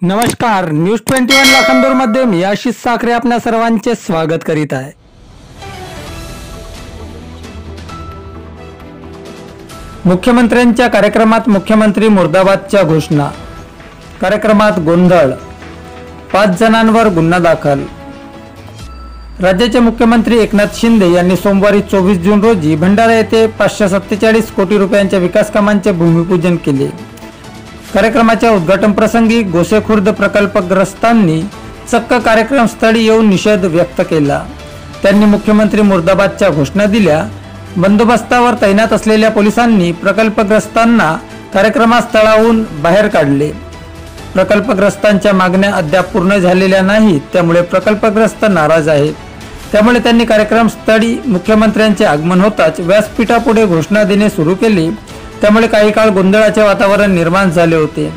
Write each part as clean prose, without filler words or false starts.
नमस्कार, न्यूज 21 लाखांदूरमध्ये मी आशिष साखरे आपल्या सर्वांचे स्वागत करीत आहे। मुख्यमंत्र्यांच्या कार्यक्रमात मुख्यमंत्री मुर्दाबादच्या घोषणा। कार्यक्रमात गोंधळ, 5 जणांवर गुन्हा दाखल। राज्याचे मुख्यमंत्री एकनाथ शिंदे यांनी सोमवारी 24 जून रोजी भंडारा येथे 547 कोटी रुपयांच्या विकास कामांचे भूमिपूजन केले। कार्यक्रमाच्या उद्घाटन प्रसंगी गोसेखुर्द प्रकल्पग्रस्तांनी चक्क कार्यक्रमस्थळी येऊन निषेध व्यक्त केला। त्यांनी मुख्यमंत्री मुर्दाबादच्या घोषणा दिल्या। बंदोबस्तावर तैनात असलेल्या पोलिसांनी प्रकल्पग्रस्तांना कार्यक्रमस्थळाहून बाहेर काढले। प्रकल्पग्रस्तांच्या मागण्या अद्याप पूर्ण झालेल्या नाहीत, त्यामुळे प्रकल्पग्रस्त नाराज आहेत। त्यामुळे त्यांनी कार्यक्रमस्थळी मुख्यमंत्र्यांचे आगमन होताच व्यासपीठापुढे घोषणा देणे सुरू केले। त्यामुळे काही काळ गोंधळाचे वातावरण निर्माण झाले होते।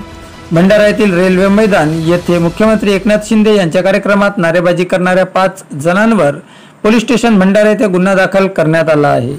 भंडारा येथील रेल्वे मैदान येथे मुख्यमंत्री एकनाथ शिंदे यांच्या कार्यक्रमात नारेबाजी करणाऱ्या 5 जणांवर पोलीस स्टेशन भंडारा येथे गुन्हा दाखल करण्यात आला आहे।